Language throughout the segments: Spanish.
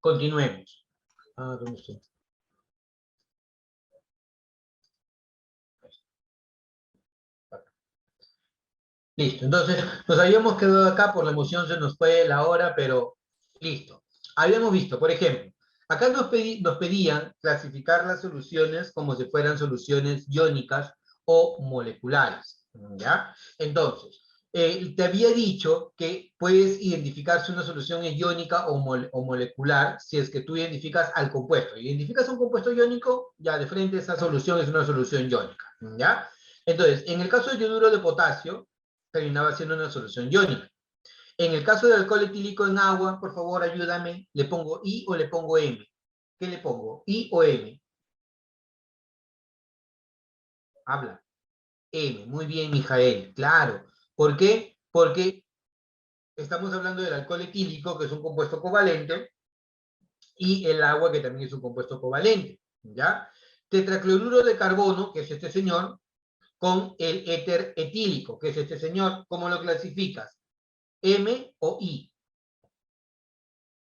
Continuemos. ¿Dónde estoy? Listo, entonces nos habíamos quedado acá, por la emoción se nos fue la hora, pero listo. Habíamos visto, por ejemplo, acá nos pedían clasificar las soluciones como si fueran soluciones iónicas o moleculares, ¿ya? Entonces, te había dicho que puedes identificar si una solución es iónica o molecular si es que tú identificas al compuesto. Identificas un compuesto iónico, ya de frente esa solución es una solución iónica, ¿ya? Entonces, en el caso del yoduro de potasio, terminaba siendo una solución iónica. En el caso del alcohol etílico en agua, por favor, ayúdame, ¿le pongo I o le pongo M? ¿Qué le pongo? ¿I o M? Habla. M, muy bien, Mijael, claro. ¿Por qué? Porque estamos hablando del alcohol etílico, que es un compuesto covalente, y el agua, que también es un compuesto covalente, ¿ya? Tetracloruro de carbono, que es este señor, con el éter etílico, que es este señor, ¿cómo lo clasificas? ¿M o I?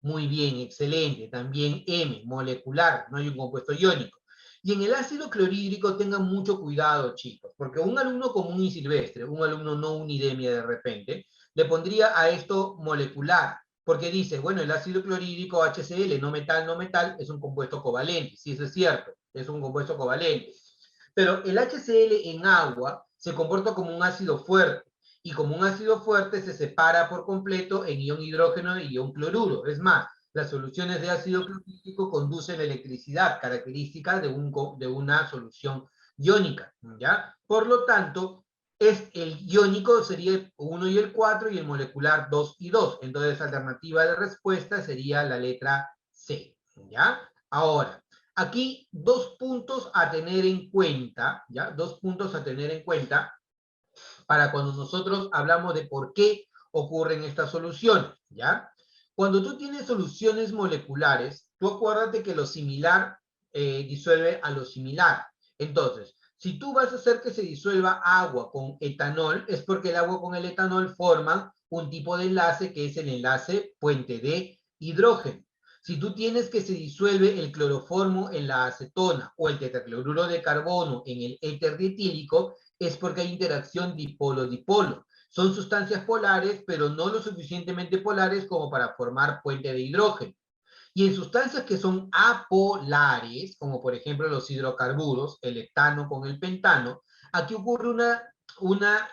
Muy bien, excelente. También M, molecular, no hay un compuesto iónico. Y en el ácido clorhídrico tengan mucho cuidado, chicos, porque un alumno común y silvestre, un alumno no unidemia de repente, le pondría a esto molecular, porque dice, bueno, el ácido clorhídrico HCl, no metal, no metal, es un compuesto covalente. Sí, eso es cierto, es un compuesto covalente. Pero el HCl en agua se comporta como un ácido fuerte, y como un ácido fuerte se separa por completo en ion hidrógeno y ion cloruro. Es más, las soluciones de ácido clorhídrico conducen electricidad, característica de una solución iónica, ¿ya? Por lo tanto, el iónico sería el 1 y el 4 y el molecular 2 y 2. Entonces, alternativa de respuesta sería la letra C, ¿ya? Ahora, aquí dos puntos a tener en cuenta, ¿ya? Dos puntos a tener en cuenta para cuando nosotros hablamos de por qué ocurren estas soluciones, ¿ya? Cuando tú tienes soluciones moleculares, tú acuérdate que lo similar disuelve a lo similar. Entonces, si tú vas a hacer que se disuelva agua con etanol, es porque el agua con el etanol forman un tipo de enlace que es el enlace puente de hidrógeno. Si tú tienes que se disuelve el cloroformo en la acetona o el tetracloruro de carbono en el éter dietílico, es porque hay interacción dipolo-dipolo. Son sustancias polares, pero no lo suficientemente polares como para formar puente de hidrógeno. Y en sustancias que son apolares, como por ejemplo los hidrocarburos, el heptano con el pentano, aquí ocurre una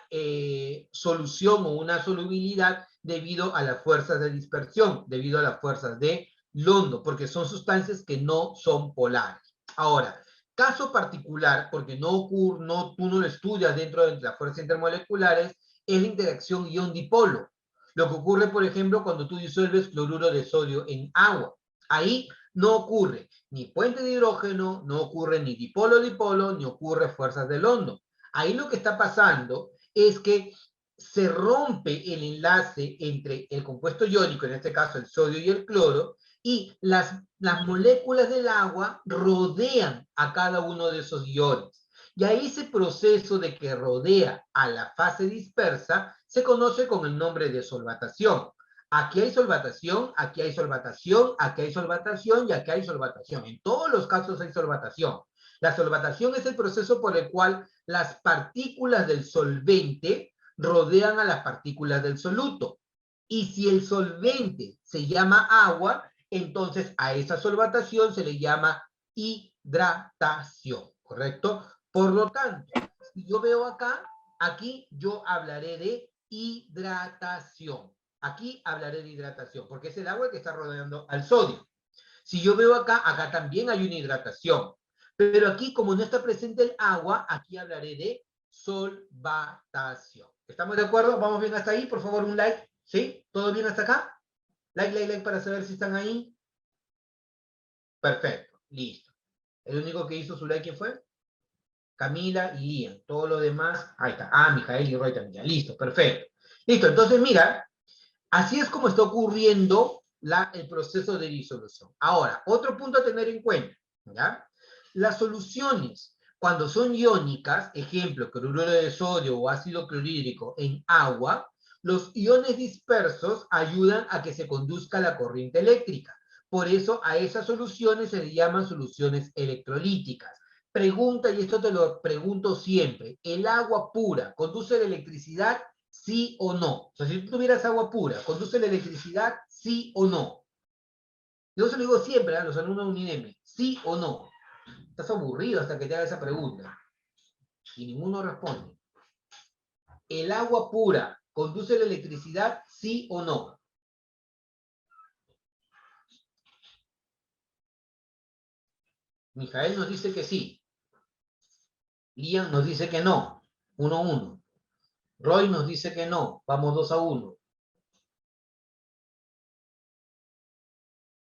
solución o una solubilidad debido a las fuerzas de dispersión, debido a las fuerzas de Londo, porque son sustancias que no son polares. Ahora, caso particular, porque tú no lo estudias dentro de las fuerzas intermoleculares, es la interacción ion-dipolo. Lo que ocurre, por ejemplo, cuando tú disuelves cloruro de sodio en agua. Ahí no ocurre ni puente de hidrógeno, no ocurre ni dipolo-dipolo, ni ocurre fuerzas de Londo. Ahí lo que está pasando es que se rompe el enlace entre el compuesto iónico, en este caso el sodio y el cloro, y las moléculas del agua rodean a cada uno de esos iones. Y ahí ese proceso de que rodea a la fase dispersa se conoce con el nombre de solvatación. Aquí hay solvatación, aquí hay solvatación, aquí hay solvatación y aquí hay solvatación. En todos los casos hay solvatación. La solvatación es el proceso por el cual las partículas del solvente rodean a las partículas del soluto. Y si el solvente se llama agua, entonces a esa solvatación se le llama hidratación, ¿correcto? Por lo tanto, si yo veo acá, aquí yo hablaré de hidratación. Aquí hablaré de hidratación, porque es el agua que está rodeando al sodio. Si yo veo acá, acá también hay una hidratación. Pero aquí, como no está presente el agua, aquí hablaré de solvatación. ¿Estamos de acuerdo? ¿Vamos bien hasta ahí? Por favor, un like. ¿Sí? ¿Todo bien hasta acá? Like, like, like para saber si están ahí. Perfecto. Listo. El único que hizo su like, ¿quién fue? Camila y Lian. Todo lo demás, ahí está. Mijael y Roy también. Listo, perfecto. Listo, entonces mira, así es como está ocurriendo el proceso de disolución. Ahora, otro punto a tener en cuenta, ¿ya? Las soluciones, cuando son iónicas, ejemplo, cloruro de sodio o ácido clorhídrico en agua, Los iones dispersos ayudan a que se conduzca la corriente eléctrica. Por eso a esas soluciones se le llaman soluciones electrolíticas. Pregunta, y esto te lo pregunto siempre, ¿el agua pura conduce la electricidad? ¿Sí o no? O sea, si tú tuvieras agua pura, ¿conduce la electricidad? ¿Sí o no? Yo se lo digo siempre a los alumnos de UNINEM, ¿sí o no? Estás aburrido hasta que te haga esa pregunta. Y ninguno responde. ¿El agua pura conduce la electricidad? ¿Sí o no? Mijael nos dice que sí. Liam nos dice que no. 1-1. Roy nos dice que no. Vamos 2-1.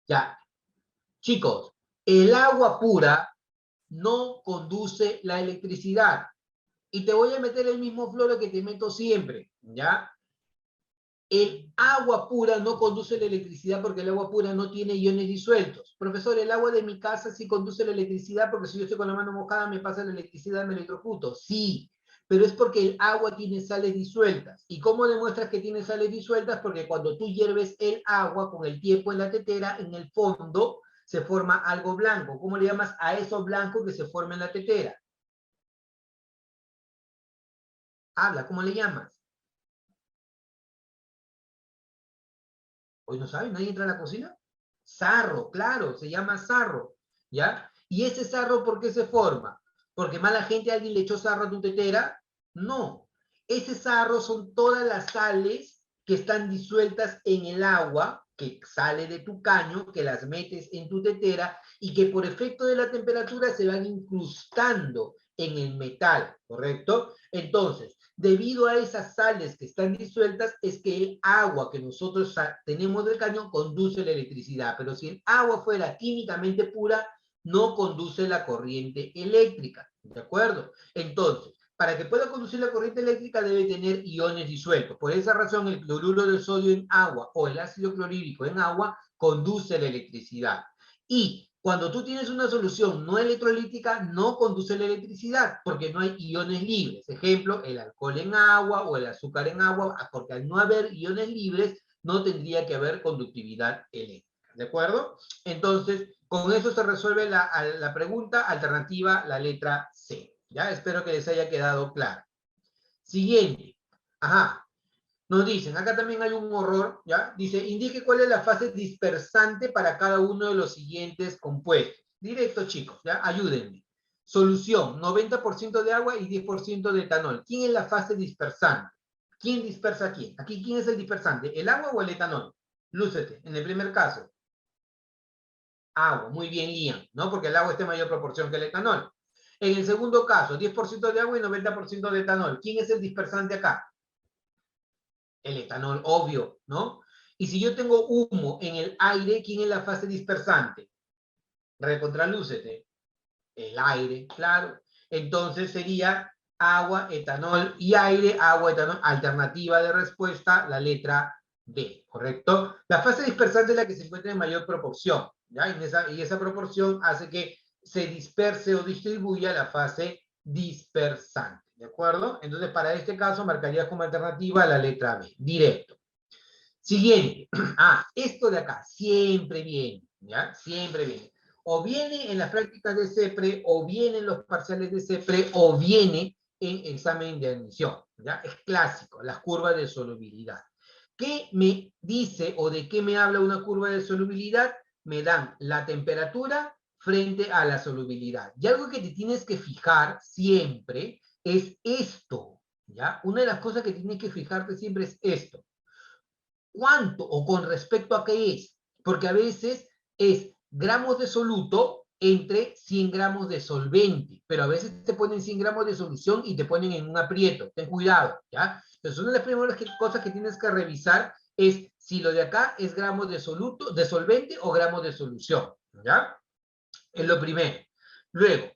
Ya. Chicos, el agua pura no conduce la electricidad. Y te voy a meter el mismo floro que te meto siempre, ¿ya? El agua pura no conduce la electricidad porque el agua pura no tiene iones disueltos. Profesor, el agua de mi casa sí conduce la electricidad porque si yo estoy con la mano mojada me pasa la electricidad, me electrocuto. Sí, pero es porque el agua tiene sales disueltas. ¿Y cómo demuestras que tiene sales disueltas? Porque cuando tú hierves el agua con el tiempo en la tetera, en el fondo se forma algo blanco. ¿Cómo le llamas a eso blanco que se forma en la tetera? Habla, ¿cómo le llamas? Hoy no sabe, nadie entra a la cocina. Sarro, claro, se llama sarro, ¿ya? ¿Y ese sarro por qué se forma? ¿Porque mala gente alguien le echó sarro a tu tetera? No. Ese sarro son todas las sales que están disueltas en el agua que sale de tu caño, que las metes en tu tetera y que por efecto de la temperatura se van incrustando en el metal, ¿correcto? Entonces, debido a esas sales que están disueltas, es que el agua que nosotros tenemos del cañón conduce la electricidad, pero si el agua fuera químicamente pura, no conduce la corriente eléctrica, ¿de acuerdo? Entonces, para que pueda conducir la corriente eléctrica debe tener iones disueltos. Por esa razón, el cloruro de sodio en agua o el ácido clorhídrico en agua conduce la electricidad. Y cuando tú tienes una solución no electrolítica, no conduce la electricidad, porque no hay iones libres. Ejemplo, el alcohol en agua o el azúcar en agua, porque al no haber iones libres, no tendría que haber conductividad eléctrica. ¿De acuerdo? Entonces, con eso se resuelve la pregunta alternativa, la letra C. ¿Ya? Espero que les haya quedado claro. Siguiente. Ajá. Nos dicen, acá también hay un horror, ¿ya? Dice, indique cuál es la fase dispersante para cada uno de los siguientes compuestos. Directo, chicos, ¿ya? Ayúdenme. Solución, 90% de agua y 10% de etanol. ¿Quién es la fase dispersante? ¿Quién dispersa a quién? Aquí, ¿quién es el dispersante? ¿El agua o el etanol? Lúcete, en el primer caso. Agua, muy bien, Ian, ¿no? Porque el agua está en mayor proporción que el etanol. En el segundo caso, 10% de agua y 90% de etanol. ¿Quién es el dispersante acá? El etanol, obvio, ¿no? Y si yo tengo humo en el aire, ¿quién es la fase dispersante? Recontralúcete. El aire, claro. Entonces sería agua, etanol y aire, agua, etanol, alternativa de respuesta, la letra B, ¿correcto? La fase dispersante es la que se encuentra en mayor proporción, ¿ya? Y esa proporción hace que se disperse o distribuya la fase dispersante, ¿de acuerdo? Entonces, para este caso, marcarías como alternativa la letra B, directo. Siguiente. Ah, esto de acá, siempre viene, ¿ya? Siempre viene. O viene en las prácticas de CEPRE, o viene en los parciales de CEPRE, o viene en examen de admisión, ¿ya? Es clásico, las curvas de solubilidad. ¿Qué me dice o de qué me habla una curva de solubilidad? Me dan la temperatura frente a la solubilidad. Y algo que te tienes que fijar siempre es esto, ¿ya? Una de las cosas que tienes que fijarte siempre es esto. ¿Cuánto o con respecto a qué es? Porque a veces es gramos de soluto entre 100 gramos de solvente, pero a veces te ponen 100 gramos de solución y te ponen en un aprieto. Ten cuidado, ¿ya? Entonces, una de las primeras cosas que tienes que revisar es si lo de acá es gramos de soluto, de solvente o gramos de solución, ¿ya? Es lo primero. Luego,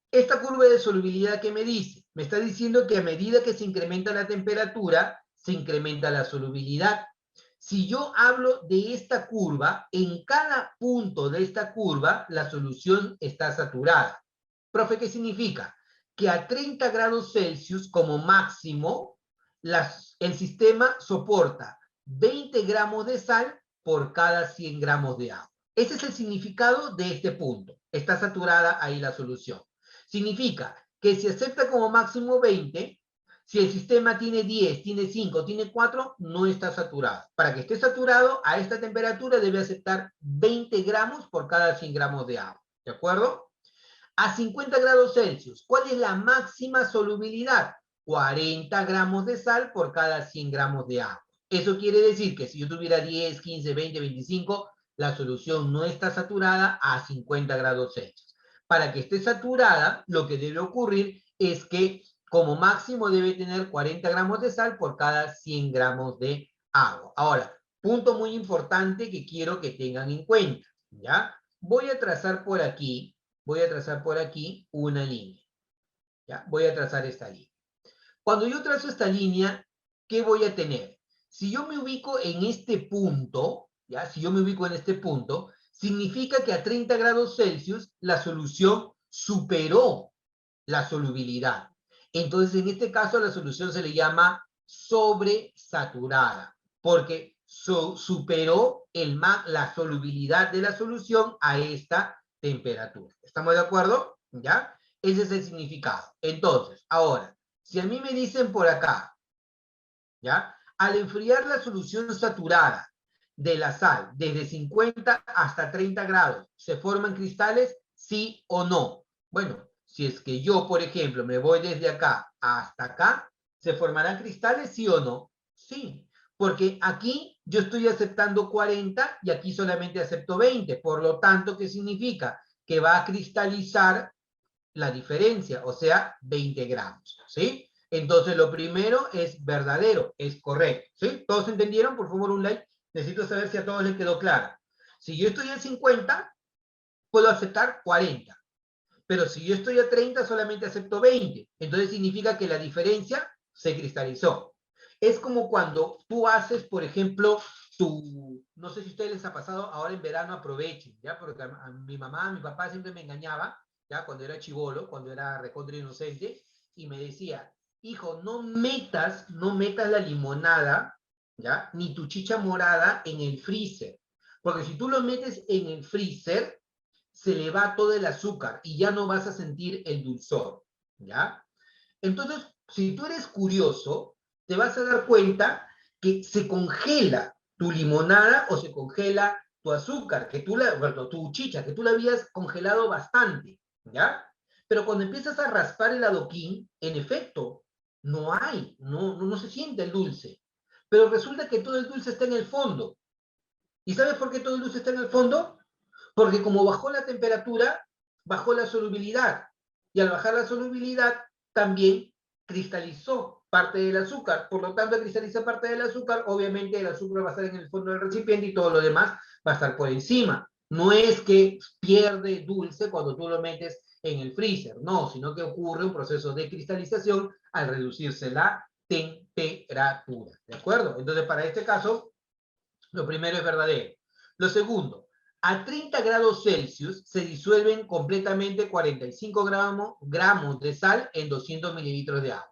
esta curva de solubilidad que me dice, me está diciendo que a medida que se incrementa la temperatura, se incrementa la solubilidad. Si yo hablo de esta curva, en cada punto de esta curva, la solución está saturada. Profe, ¿qué significa? Que a 30 grados Celsius como máximo, el sistema soporta 20 gramos de sal por cada 100 gramos de agua. Ese es el significado de este punto. Está saturada ahí la solución. Significa que si acepta como máximo 20, si el sistema tiene 10, tiene 5, tiene 4, no está saturado. Para que esté saturado, a esta temperatura debe aceptar 20 gramos por cada 100 gramos de agua. ¿De acuerdo? A 50 grados Celsius, ¿cuál es la máxima solubilidad? 40 gramos de sal por cada 100 gramos de agua. Eso quiere decir que si yo tuviera 10, 15, 20, 25, la solución no está saturada a 50 grados Celsius. Para que esté saturada, lo que debe ocurrir es que como máximo debe tener 40 gramos de sal por cada 100 gramos de agua. Ahora, punto muy importante que quiero que tengan en cuenta, ¿ya? Voy a trazar por aquí una línea, ¿ya? Voy a trazar esta línea. Cuando yo trazo esta línea, ¿qué voy a tener? Si yo me ubico en este punto, ¿ya? Si yo me ubico en este punto, significa que a 30 grados Celsius la solución superó la solubilidad. Entonces, en este caso, la solución se le llama sobresaturada, porque superó la solubilidad de la solución a esta temperatura. ¿Estamos de acuerdo? ¿Ya? Ese es el significado. Entonces, ahora, si a mí me dicen por acá, ¿ya? Al enfriar la solución saturada de la sal desde 50 hasta 30 grados, ¿se forman cristales? ¿Sí o no? Bueno, si es que yo, por ejemplo, me voy desde acá hasta acá, ¿se formarán cristales? ¿Sí o no? Sí, porque aquí yo estoy aceptando 40 y aquí solamente acepto 20. Por lo tanto, ¿qué significa? Que va a cristalizar la diferencia, o sea, 20 gramos, ¿sí? Entonces, lo primero es verdadero, es correcto, ¿sí? ¿Todos entendieron? Por favor, un like. Necesito saber si a todos les quedó claro. Si yo estoy en 50, puedo aceptar 40. Pero si yo estoy a 30, solamente acepto 20. Entonces, significa que la diferencia se cristalizó. Es como cuando tú haces, por ejemplo, no sé si a ustedes les ha pasado, ahora en verano aprovechen, ¿ya? Porque a mi mamá, a mi papá siempre me engañaba, ¿ya? Cuando era chibolo, cuando era recontra inocente, y me decía, hijo, no metas la limonada, ¿ya? Ni tu chicha morada en el freezer. Porque si tú lo metes en el freezer, se le va todo el azúcar y ya no vas a sentir el dulzor, ¿ya? Entonces, si tú eres curioso, te vas a dar cuenta que se congela tu limonada o se congela tu azúcar, bueno, tu chicha, que tú la habías congelado bastante, ¿ya? Pero cuando empiezas a raspar el adoquín, en efecto, no se siente el dulce. Pero resulta que todo el dulce está en el fondo. ¿Y sabes por qué todo el dulce está en el fondo? Porque como bajó la temperatura, bajó la solubilidad. Y al bajar la solubilidad, también cristalizó parte del azúcar. Por lo tanto, al cristalizar parte del azúcar, obviamente el azúcar va a estar en el fondo del recipiente y todo lo demás va a estar por encima. No es que pierde dulce cuando tú lo metes en el freezer, no, sino que ocurre un proceso de cristalización al reducirse la temperatura. ¿De acuerdo? Entonces, para este caso, lo primero es verdadero. Lo segundo, a 30 grados Celsius se disuelven completamente 45 gramos de sal en 200 mililitros de agua.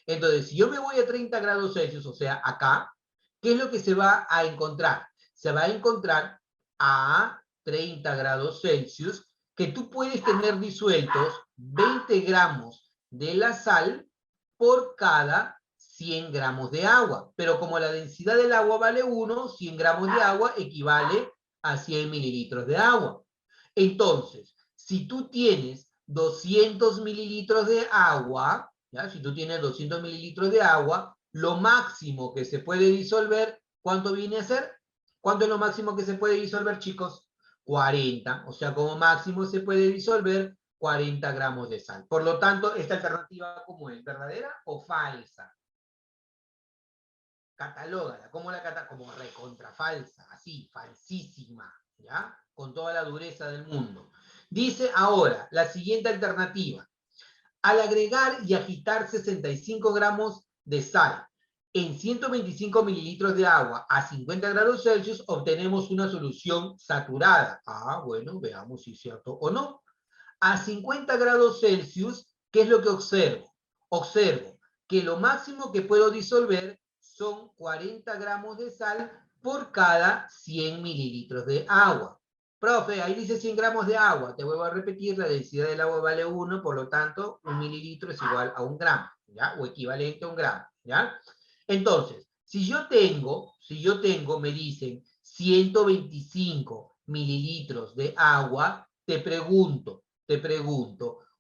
Entonces, si yo me voy a 30 grados Celsius, o sea, acá, ¿qué es lo que se va a encontrar? Se va a encontrar a 30 grados Celsius que tú puedes tener disueltos 20 gramos de la sal por cada 100 gramos de agua. Pero como la densidad del agua vale 1, 100 gramos de agua equivale a 100 mililitros de agua. Entonces, si tú tienes 200 mililitros de agua, ¿ya? Si tú tienes 200 mililitros de agua, lo máximo que se puede disolver, ¿cuánto viene a ser? ¿Cuánto es lo máximo que se puede disolver, chicos? 40. O sea, como máximo se puede disolver 40 gramos de sal. Por lo tanto, esta alternativa, ¿cómo es? ¿Verdadera o falsa? Catalógala, ¿cómo la cataloga? Como recontrafalsa, así, falsísima, ¿ya? Con toda la dureza del mundo. Dice ahora, la siguiente alternativa. Al agregar y agitar 65 gramos de sal en 125 mililitros de agua a 50 grados Celsius, obtenemos una solución saturada. Ah, bueno, veamos si es cierto o no. A 50 grados Celsius, ¿qué es lo que observo? Observo que lo máximo que puedo disolver son 40 gramos de sal por cada 100 mililitros de agua. Profe, ahí dice 100 gramos de agua. Te vuelvo a repetir, la densidad del agua vale 1, por lo tanto, 1 mililitro es igual a 1 gramo, ¿ya? O equivalente a 1 gramo, ¿ya? Entonces, si yo tengo, me dicen 125 mililitros de agua, te pregunto,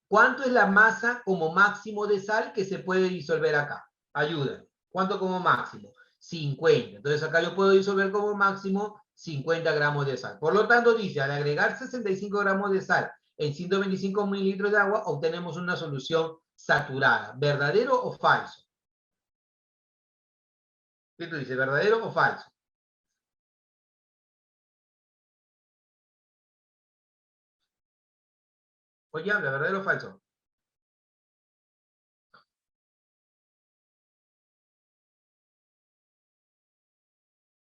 ¿cuánto es la masa como máximo de sal que se puede disolver acá? Ayúdame. ¿Cuánto como máximo? 50. Entonces acá yo puedo disolver como máximo 50 gramos de sal. Por lo tanto, dice, al agregar 65 gramos de sal en 125 mililitros de agua, obtenemos una solución saturada. ¿Verdadero o falso? ¿Qué tú dices? ¿Verdadero o falso? Oye, habla, ¿verdadero o falso?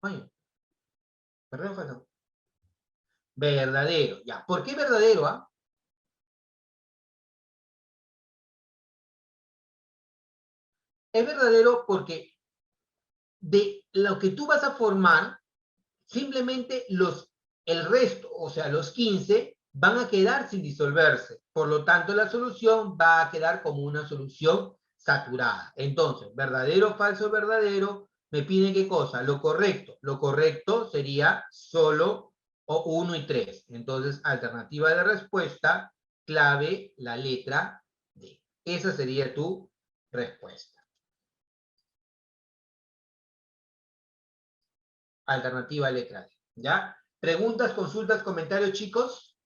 Oye, ¿verdadero o falso? Verdadero, ya. ¿Por qué verdadero, ah? Es verdadero porque de lo que tú vas a formar, simplemente el resto, o sea, los 15, van a quedar sin disolverse. Por lo tanto, la solución va a quedar como una solución saturada. Entonces, verdadero, falso, verdadero, me piden qué cosa, lo correcto sería solo 1 y 3. Entonces, alternativa de respuesta, clave, la letra D. Esa sería tu respuesta. Alternativa letra D. ¿Ya? ¿Preguntas, consultas, comentarios, chicos?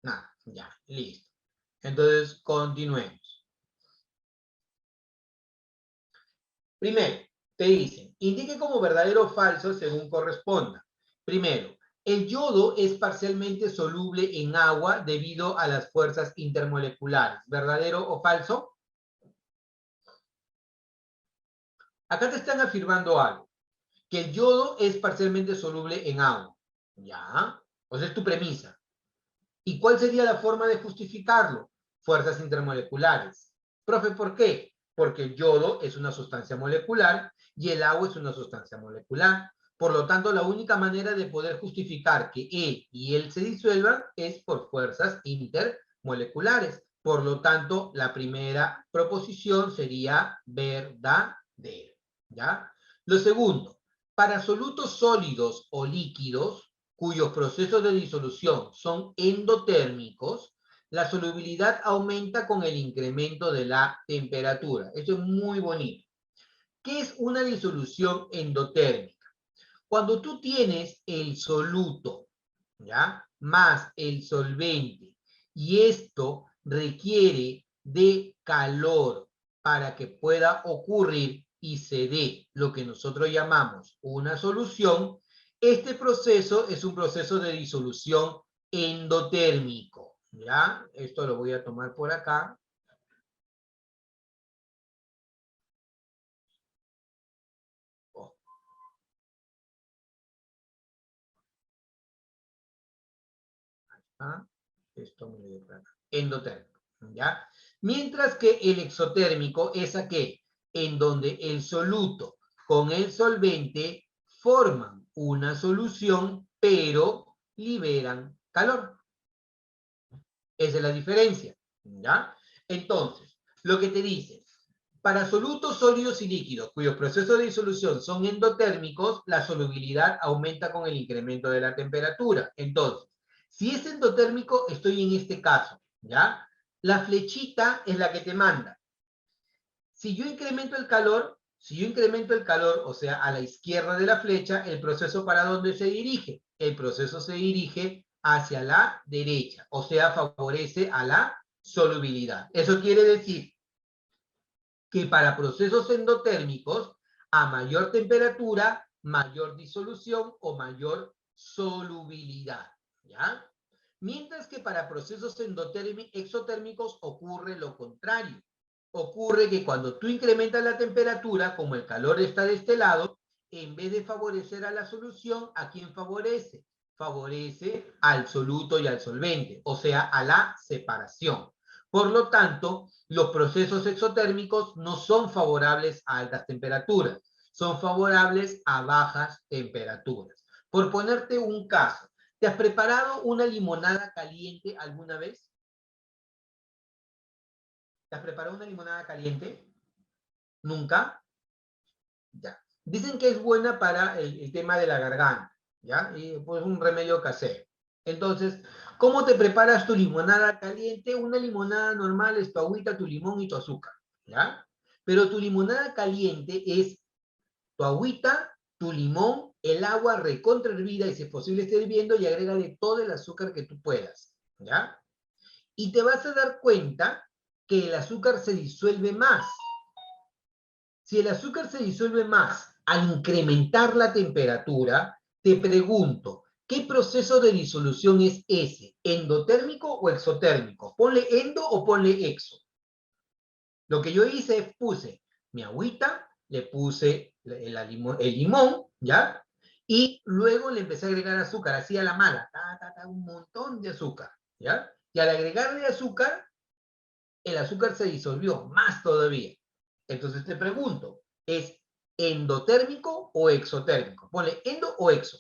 Nada, ya, listo. Entonces, continuemos. Primero, te dicen, indique como verdadero o falso según corresponda. Primero, el yodo es parcialmente soluble en agua debido a las fuerzas intermoleculares. ¿Verdadero o falso? Acá te están afirmando algo, que el yodo es parcialmente soluble en agua. ¿Ya? O sea, es tu premisa. ¿Y cuál sería la forma de justificarlo? Fuerzas intermoleculares. Profe, ¿por qué? Porque el yodo es una sustancia molecular y el agua es una sustancia molecular. Por lo tanto, la única manera de poder justificar que él y él se disuelvan es por fuerzas intermoleculares. Por lo tanto, la primera proposición sería verdadero. ¿Ya? Lo segundo, para solutos sólidos o líquidos, cuyos procesos de disolución son endotérmicos, la solubilidad aumenta con el incremento de la temperatura. Esto es muy bonito. ¿Qué es una disolución endotérmica? Cuando tú tienes el soluto, ¿ya? Más el solvente, y esto requiere de calor para que pueda ocurrir y se dé lo que nosotros llamamos una solución, este proceso es un proceso de disolución endotérmico, ¿ya? Esto lo voy a tomar por acá. Oh, ¿ah? Esto me lo dio por acá. Endotérmico, ¿ya? Mientras que el exotérmico es aquel en donde el soluto con el solvente forman una solución, pero liberan calor. Esa es la diferencia, ¿ya? Entonces, lo que te dice, para solutos sólidos y líquidos, cuyos procesos de disolución son endotérmicos, la solubilidad aumenta con el incremento de la temperatura. Entonces, si es endotérmico, estoy en este caso, ¿ya? La flechita es la que te manda. Si yo incremento el calor, o sea, a la izquierda de la flecha, ¿el proceso para dónde se dirige? El proceso se dirige hacia la derecha, o sea, favorece a la solubilidad. Eso quiere decir que para procesos endotérmicos, a mayor temperatura, mayor disolución o mayor solubilidad, ¿ya? Mientras que para procesos exotérmicos ocurre lo contrario. Ocurre que cuando tú incrementas la temperatura, como el calor está de este lado, en vez de favorecer a la solución, ¿a quién favorece? favorece al soluto y al solvente, o sea, a la separación. Por lo tanto, los procesos exotérmicos no son favorables a altas temperaturas, son favorables a bajas temperaturas. Por ponerte un caso, ¿te has preparado una limonada caliente alguna vez? ¿Te has preparado una limonada caliente? ¿Nunca? Ya. Dicen que es buena para el tema de la garganta, ¿ya? Y pues un remedio casero. Entonces, ¿cómo te preparas tu limonada caliente? Una limonada normal es tu agüita, tu limón y tu azúcar, ¿ya? Pero tu limonada caliente es tu agüita, tu limón, el agua recontra hervida y si es posible esté hirviendo y agrégale todo el azúcar que tú puedas, ¿ya? Y te vas a dar cuenta que el azúcar se disuelve más. Si el azúcar se disuelve más al incrementar la temperatura, te pregunto, ¿qué proceso de disolución es ese? ¿Endotérmico o exotérmico? ¿Ponle endo o ponle exo? Lo que yo hice es puse mi agüita, le puse el limón, ¿ya? Y luego le empecé a agregar azúcar, así a la mala, un montón de azúcar, ¿ya? Y al agregarle azúcar, el azúcar se disolvió más todavía. Entonces te pregunto, ¿es endotérmico o exotérmico? Ponle endo o exo.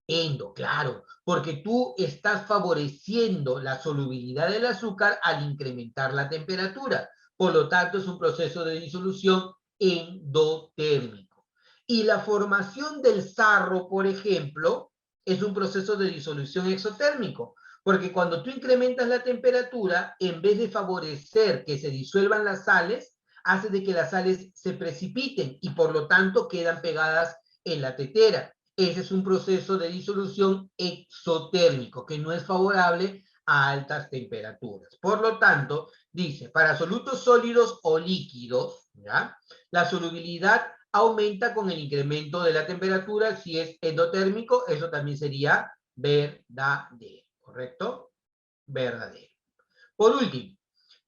Endo, claro, porque tú estás favoreciendo la solubilidad del azúcar al incrementar la temperatura. Por lo tanto, es un proceso de disolución endotérmico. Y la formación del sarro, por ejemplo, es un proceso de disolución exotérmico, porque cuando tú incrementas la temperatura, en vez de favorecer que se disuelvan las sales, hace de que las sales se precipiten y por lo tanto quedan pegadas en la tetera. Ese es un proceso de disolución exotérmico que no es favorable a altas temperaturas. Por lo tanto, dice, para solutos sólidos o líquidos, ¿ya? La solubilidad aumenta con el incremento de la temperatura. Si es endotérmico, eso también sería verdadero, ¿correcto? Verdadero. Por último,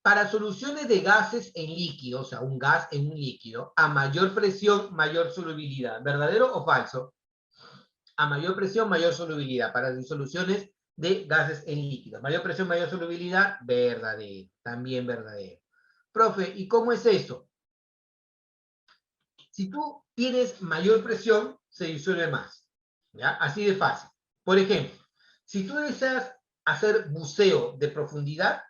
para soluciones de gases en líquidos, o sea, un gas en un líquido, a mayor presión, mayor solubilidad. ¿Verdadero o falso? A mayor presión, mayor solubilidad. Para disoluciones de gases en líquidos. Mayor presión, mayor solubilidad, verdadero. También verdadero. Profe, ¿y cómo es eso? Si tú tienes mayor presión, se disuelve más. ¿Ya? Así de fácil. Por ejemplo, si tú deseas hacer buceo de profundidad,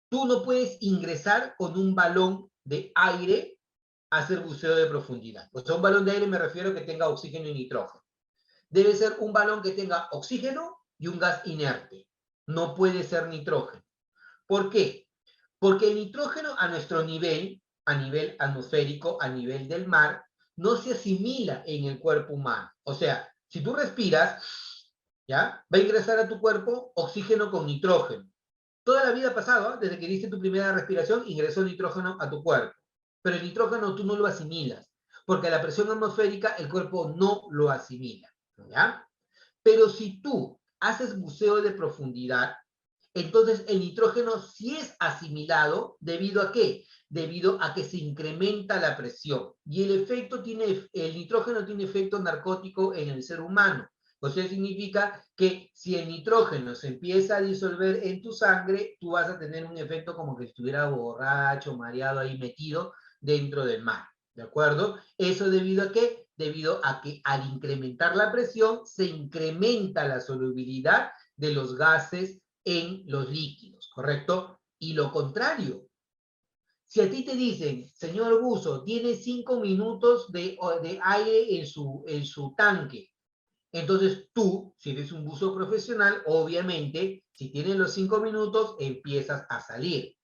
tú no puedes ingresar con un balón de aire a hacer buceo de profundidad. O sea, un balón de aire me refiero a que tenga oxígeno y nitrógeno. Debe ser un balón que tenga oxígeno y un gas inerte. No puede ser nitrógeno. ¿Por qué? Porque el nitrógeno a nuestro nivel, a nivel atmosférico, a nivel del mar, no se asimila en el cuerpo humano. O sea, si tú respiras, ¿ya? Va a ingresar a tu cuerpo oxígeno con nitrógeno. Toda la vida ha pasado, ¿eh? Desde que diste tu primera respiración, ingresó nitrógeno a tu cuerpo. Pero el nitrógeno tú no lo asimilas, porque a la presión atmosférica el cuerpo no lo asimila. ¿Ya? Pero si tú haces buceo de profundidad, entonces el nitrógeno sí es asimilado, ¿debido a qué? Debido a que se incrementa la presión. Y el nitrógeno tiene efecto narcótico en el ser humano. O sea, significa que si el nitrógeno se empieza a disolver en tu sangre, tú vas a tener un efecto como que estuviera borracho, mareado ahí metido dentro del mar. ¿De acuerdo? ¿Eso debido a qué? Debido a que al incrementar la presión se incrementa la solubilidad de los gases en los líquidos, ¿correcto? Y lo contrario, si a ti te dicen, señor buzo, tiene 5 minutos de aire en su tanque, entonces tú, si eres un buzo profesional, obviamente, si tienes los 5 minutos, empiezas a salir.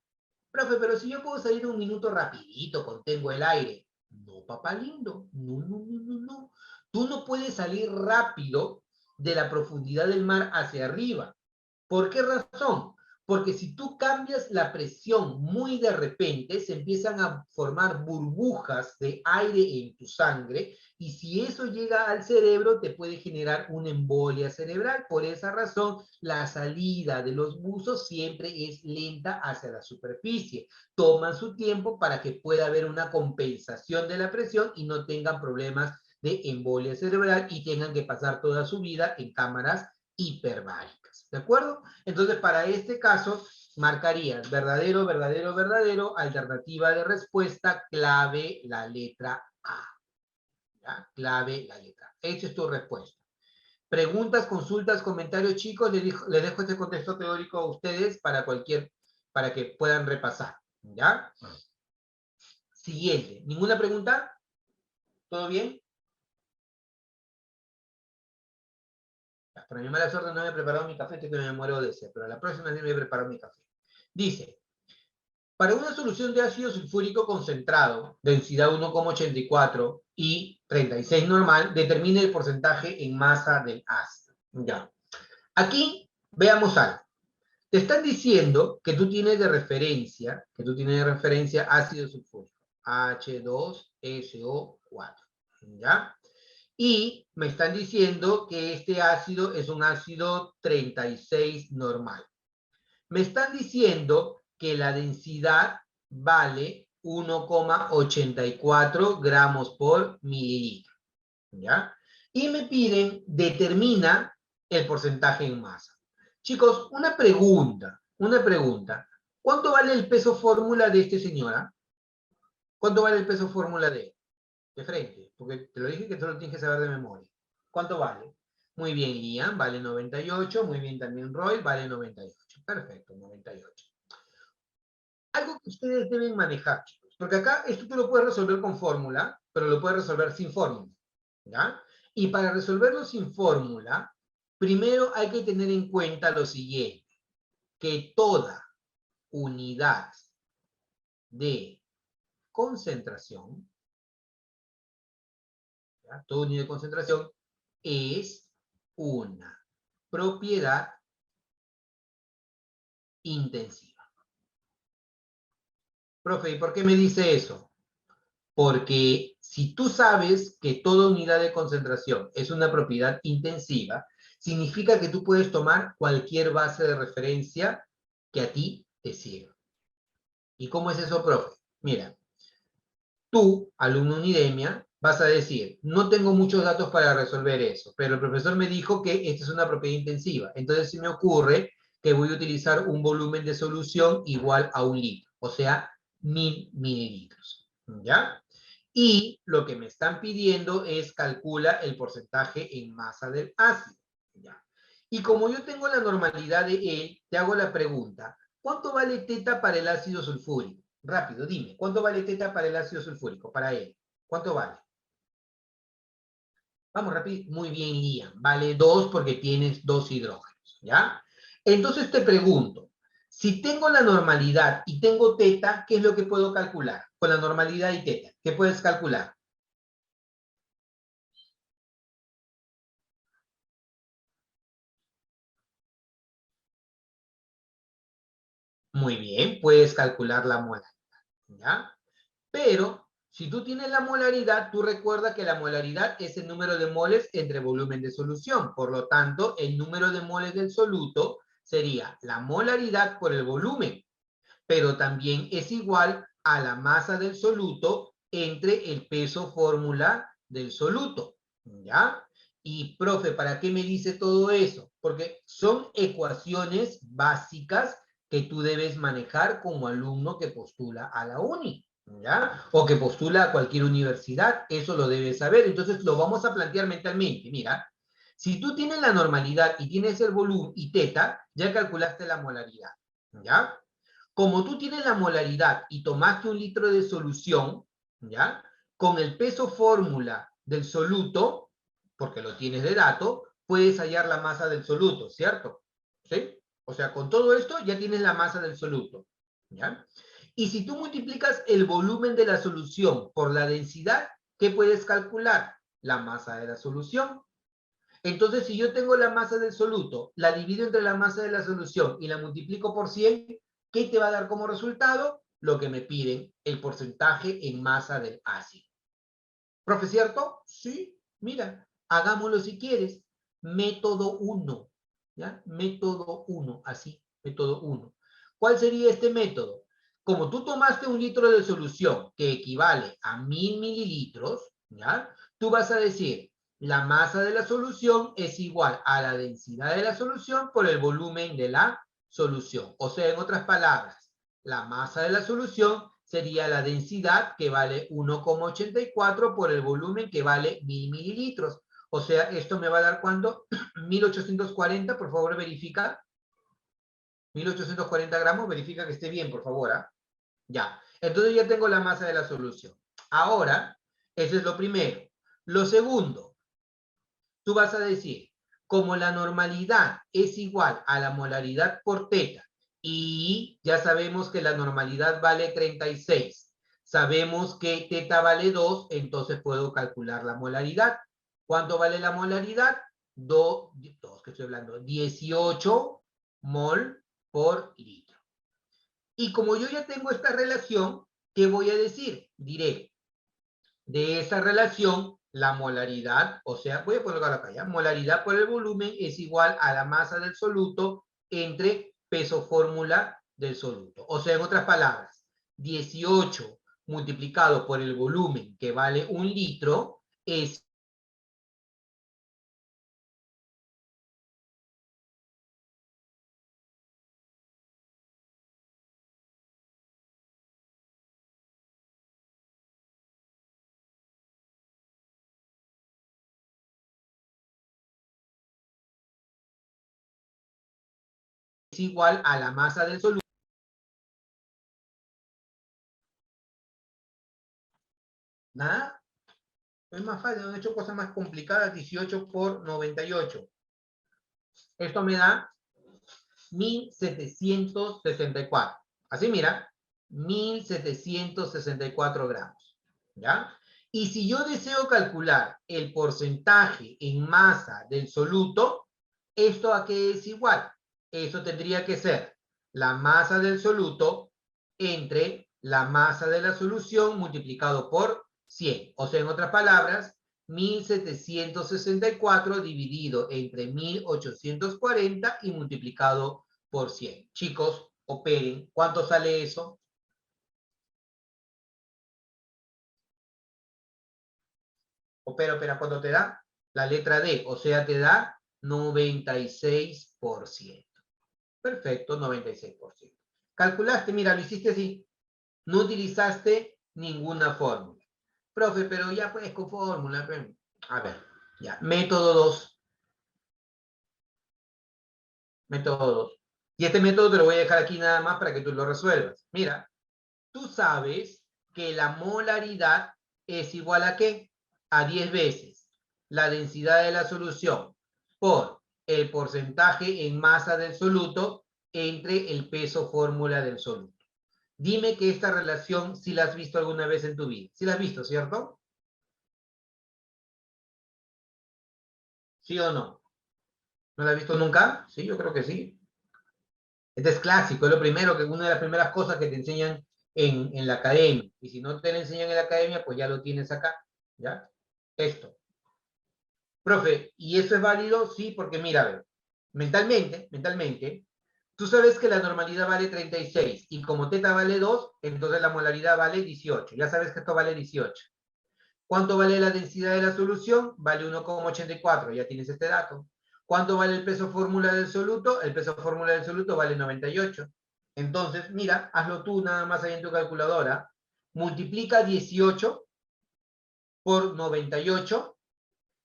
Profe, pero si yo puedo salir un minuto rapidito, contengo el aire. No, papá lindo, no, no, no, no, no. Tú no puedes salir rápido de la profundidad del mar hacia arriba. ¿Por qué razón? Porque si tú cambias la presión muy de repente, se empiezan a formar burbujas de aire en tu sangre y si eso llega al cerebro te puede generar una embolia cerebral. Por esa razón, la salida de los buzos siempre es lenta hacia la superficie. Toman su tiempo para que pueda haber una compensación de la presión y no tengan problemas de embolia cerebral y tengan que pasar toda su vida en cámaras hiperbáricas. ¿De acuerdo? Entonces, para este caso, marcarías verdadero, verdadero, verdadero, alternativa de respuesta, clave la letra A. ¿Ya? Clave la letra A. Esa es tu respuesta. Preguntas, consultas, comentarios, chicos, les dejo este contexto teórico a ustedes para que puedan repasar. ¿Ya? Siguiente. ¿Ninguna pregunta? ¿Todo bien? Para mi mala suerte no me he preparado mi café, que me muero de sed, pero la próxima vez me he preparado mi café. Dice, para una solución de ácido sulfúrico concentrado, densidad 1,84 y 36 normal, determine el porcentaje en masa del ácido. Ya. Aquí veamos algo. Te están diciendo que tú tienes de referencia, ácido sulfúrico, H2SO4. ¿Ya? Y me están diciendo que este ácido es un ácido 36 normal. Me están diciendo que la densidad vale 1,84 gramos por mililitro. ¿Ya? Y me piden, determina el porcentaje en masa. Chicos, una pregunta. ¿Cuánto vale el peso fórmula de este señora? ¿Cuánto vale el peso fórmula de él? De frente, porque te lo dije que tú lo tienes que saber de memoria. ¿Cuánto vale? Muy bien, Ian, vale 98. Muy bien, también Roy, vale 98. Perfecto, 98. Algo que ustedes deben manejar, chicos, porque acá esto tú lo puedes resolver con fórmula, pero lo puedes resolver sin fórmula, ¿ya? Y para resolverlo sin fórmula, primero hay que tener en cuenta lo siguiente, que toda unidad de concentración, ¿ya? Toda unidad de concentración es una propiedad intensiva. Profe, ¿y por qué me dice eso? Porque si tú sabes que toda unidad de concentración es una propiedad intensiva, significa que tú puedes tomar cualquier base de referencia que a ti te sirva. ¿Y cómo es eso, profe? Mira, tú, alumno Unidemia, vas a decir, no tengo muchos datos para resolver eso, pero el profesor me dijo que esta es una propiedad intensiva. Entonces se me ocurre que voy a utilizar un volumen de solución igual a 1 litro, o sea, 1000 mililitros. ¿Ya? Y lo que me están pidiendo es calcula el porcentaje en masa del ácido. ¿Ya? Y como yo tengo la normalidad de él, te hago la pregunta, ¿cuánto vale teta para el ácido sulfúrico? Rápido, dime, ¿cuánto vale teta para el ácido sulfúrico? Para él. ¿Cuánto vale? Vamos, rápido. Muy bien, Liam. Vale 2 porque tienes 2 hidrógenos, ¿ya? Entonces te pregunto, si tengo la normalidad y tengo teta, ¿qué es lo que puedo calcular? Con la normalidad y teta, ¿qué puedes calcular? Muy bien, puedes calcular la molaridad, ¿ya? Pero, si tú tienes la molaridad, tú recuerda que la molaridad es el número de moles entre volumen de solución. Por lo tanto, el número de moles del soluto sería la molaridad por el volumen, pero también es igual a la masa del soluto entre el peso fórmula del soluto, ¿ya? Y, profe, ¿para qué me dice todo eso? Porque son ecuaciones básicas que tú debes manejar como alumno que postula a la uni, ¿ya? O que postula a cualquier universidad, eso lo debes saber. Entonces lo vamos a plantear mentalmente. Mira, si tú tienes la normalidad y tienes el volumen y teta, ya calculaste la molaridad, ¿ya? Como tú tienes la molaridad y tomaste 1 litro de solución, ¿ya? Con el peso fórmula del soluto, porque lo tienes de dato, puedes hallar la masa del soluto, ¿cierto? ¿Sí? O sea, con todo esto ya tienes la masa del soluto, ¿ya? Y si tú multiplicas el volumen de la solución por la densidad, ¿qué puedes calcular? La masa de la solución. Entonces, si yo tengo la masa del soluto, la divido entre la masa de la solución y la multiplico por 100, ¿qué te va a dar como resultado? Lo que me piden, el porcentaje en masa del ácido. ¿Profe, cierto? Sí. Mira, hagámoslo si quieres. Método 1. ¿Ya? Método 1, así, método 1. ¿Cuál sería este método? Como tú tomaste 1 litro de solución que equivale a 1000 mililitros, ¿Ya? Tú vas a decir, la masa de la solución es igual a la densidad de la solución por el volumen de la solución. O sea, en otras palabras, la masa de la solución sería la densidad que vale 1,84 por el volumen que vale 1000 mililitros. O sea, esto me va a dar ¿cuánto? 1840, por favor, verifica. 1840 gramos, verifica que esté bien, por favor. ¿Ah? Ya. Entonces ya tengo la masa de la solución. Ahora, eso es lo primero. Lo segundo, tú vas a decir, como la normalidad es igual a la molaridad por teta, y ya sabemos que la normalidad vale 36, sabemos que teta vale 2, entonces puedo calcular la molaridad. ¿Cuánto vale la molaridad? 2, que estoy hablando, 18 mol por litro. Y como yo ya tengo esta relación, ¿qué voy a decir? Diré, de esa relación, la molaridad, o sea, voy a ponerlo acá, ¿ya? Molaridad por el volumen es igual a la masa del soluto entre peso fórmula del soluto. O sea, en otras palabras, 18 multiplicado por el volumen, que vale 1 litro, es igual a la masa del soluto. ¿Nada? Es más fácil, han hecho cosas más complicadas, 18 por 98. Esto me da 1764. Así mira, 1764 gramos. ¿Ya? Y si yo deseo calcular el porcentaje en masa del soluto, ¿esto a qué es igual? Eso tendría que ser la masa del soluto entre la masa de la solución multiplicado por 100. O sea, en otras palabras, 1764 dividido entre 1840 y multiplicado por 100. Chicos, operen. ¿Cuánto sale eso? Opera, ¿cuánto te da? La letra D, o sea, te da 96%. Perfecto, 96%. Calculaste, mira, lo hiciste así. No utilizaste ninguna fórmula. Profe, pero ya puedes con fórmula. A ver, ya. Método 2. Método 2. Y este método te lo voy a dejar aquí nada más para que tú lo resuelvas. Mira, tú sabes que la molaridad es igual a ¿qué? A 10 veces la densidad de la solución por el porcentaje en masa del soluto entre el peso fórmula del soluto. Dime que esta relación sí la has visto alguna vez en tu vida. Sí la has visto, ¿cierto? ¿Sí o no? ¿No la has visto nunca? Sí, yo creo que sí. Este es clásico, es lo primero, que una de las primeras cosas que te enseñan en la academia. Y si no te lo enseñan en la academia, pues ya lo tienes acá. ¿Ya? Esto. Profe, ¿y eso es válido? Sí, porque mira, a ver, mentalmente, tú sabes que la normalidad vale 36 y como teta vale 2, entonces la molaridad vale 18. Ya sabes que esto vale 18. ¿Cuánto vale la densidad de la solución? Vale 1,84, ya tienes este dato. ¿Cuánto vale el peso fórmula del soluto? El peso fórmula del soluto vale 98. Entonces, mira, hazlo tú nada más ahí en tu calculadora. Multiplica 18 por 98,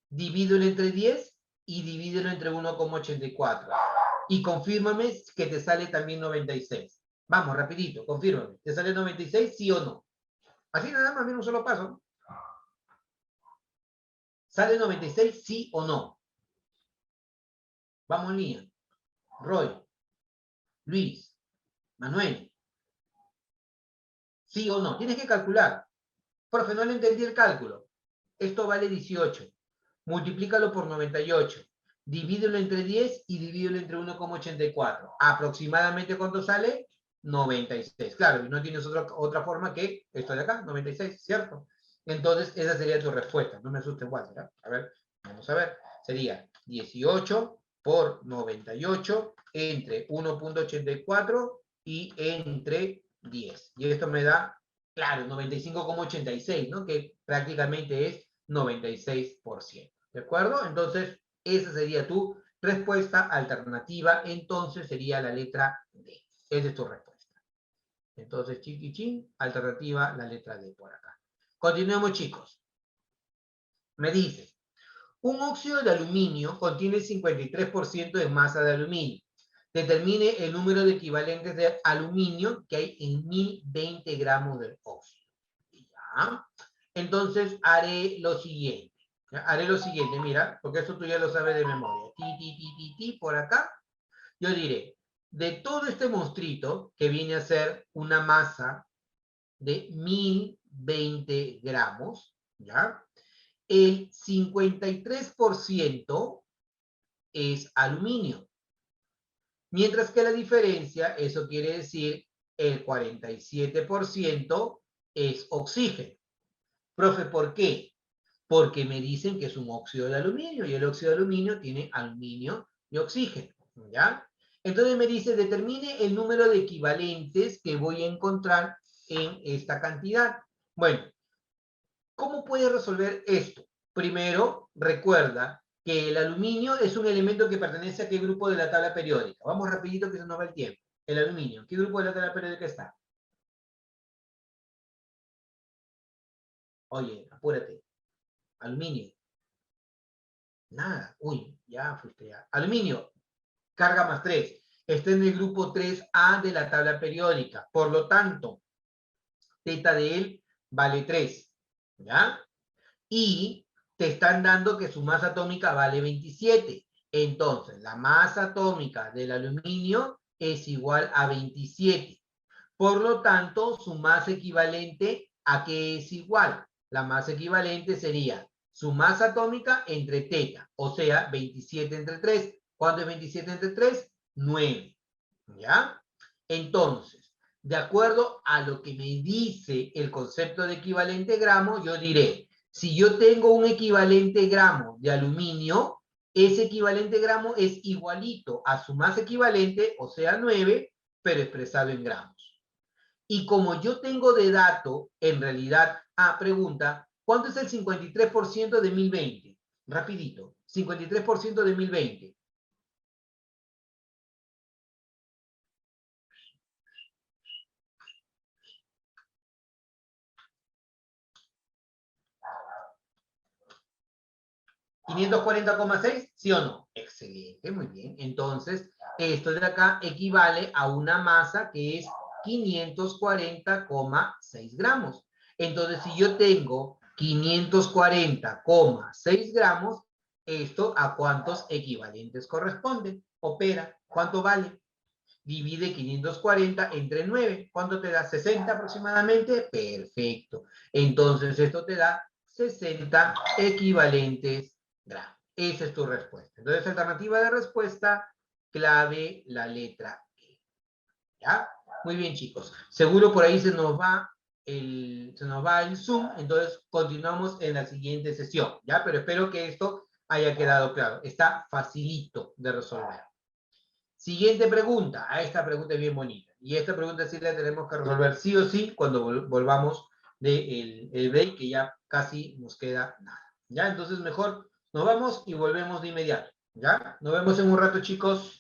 divídelo entre 10 y divídelo entre 1,84. Y confírmame que te sale también 96. Vamos, rapidito, confírmame. ¿Te sale 96, sí o no? Así nada más, en un solo paso. ¿Sale 96, sí o no? Vamos, Lía. Roy. Luis. Manuel. ¿Sí o no? Tienes que calcular. Profe, no le entendí el cálculo. Esto vale 18. Multiplícalo por 98. Divídelo entre 10 y divídelo entre 1,84. ¿Aproximadamente cuánto sale? 96. Claro, y no tienes otra forma que esto de acá, 96, ¿cierto? Entonces, esa sería tu respuesta. No me asustes, Walter. A ver, vamos a ver. Sería 18 por 98 entre 1,84 y entre 10. Y esto me da, claro, 95,86, ¿no? Que prácticamente es 96%. ¿De acuerdo? Entonces, esa sería tu respuesta alternativa. Entonces, sería la letra D. Esa es tu respuesta. Entonces, chiquichín, alternativa, la letra D por acá. Continuemos, chicos. Me dice, un óxido de aluminio contiene 53% de masa de aluminio. Determine el número de equivalentes de aluminio que hay en 1020 gramos de óxido. ¿Ya? Entonces, haré lo siguiente. ¿Ya? Haré lo siguiente, mira, porque eso tú ya lo sabes de memoria. Por acá. Yo diré, de todo este monstruito, que viene a ser una masa de 1020 gramos, ¿ya? El 53% es aluminio. Mientras que la diferencia, eso quiere decir el 47% es oxígeno. Profe, ¿por qué? Porque me dicen que es un óxido de aluminio y el óxido de aluminio tiene aluminio y oxígeno, ¿ya? Entonces me dice, determine el número de equivalentes que voy a encontrar en esta cantidad. Bueno, ¿cómo puedes resolver esto? Primero, recuerda que el aluminio es un elemento que pertenece a qué grupo de la tabla periódica. Vamos rapidito que se nos va el tiempo. El aluminio, ¿qué grupo de la tabla periódica está? Oye, apúrate. Aluminio. Nada. Uy, ya fuiste ya. Aluminio, carga más 3. Está en el grupo 3A de la tabla periódica. Por lo tanto, teta de él vale 3. ¿Ya? Y te están dando que su masa atómica vale 27. Entonces, la masa atómica del aluminio es igual a 27. Por lo tanto, su masa equivalente, ¿a qué es igual? La masa equivalente sería su masa atómica entre teta, o sea, 27 entre 3. ¿Cuánto es 27 entre 3? 9. ¿Ya? Entonces, de acuerdo a lo que me dice el concepto de equivalente gramo, yo diré, si yo tengo un equivalente gramo de aluminio, ese equivalente gramo es igualito a su masa equivalente, o sea, 9, pero expresado en gramos. Y como yo tengo de dato, en realidad, pregunta, ¿cuánto es el 53% de 1020? Rapidito, 53% de 1020. ¿540,6? ¿Sí o no? Excelente, muy bien. Entonces, esto de acá equivale a una masa que es 540,6 gramos. Entonces, si yo tengo 540,6 gramos, ¿esto a cuántos equivalentes corresponde? Opera. ¿Cuánto vale? Divide 540 entre 9. ¿Cuánto te da? 60 aproximadamente. Perfecto. Entonces, esto te da 60 equivalentes gramos. Esa es tu respuesta. Entonces, alternativa de respuesta, clave la letra E. ¿Ya? Muy bien, chicos. Seguro por ahí se nos va el Zoom, entonces continuamos en la siguiente sesión, ¿ya? Pero espero que esto haya quedado claro. Está facilito de resolver. Siguiente pregunta. Esta pregunta es bien bonita. Y esta pregunta sí la tenemos que resolver sí o sí cuando volvamos del break, que ya casi nos queda nada. ¿Ya? Entonces mejor nos vamos y volvemos de inmediato. ¿Ya? Nos vemos en un rato, chicos.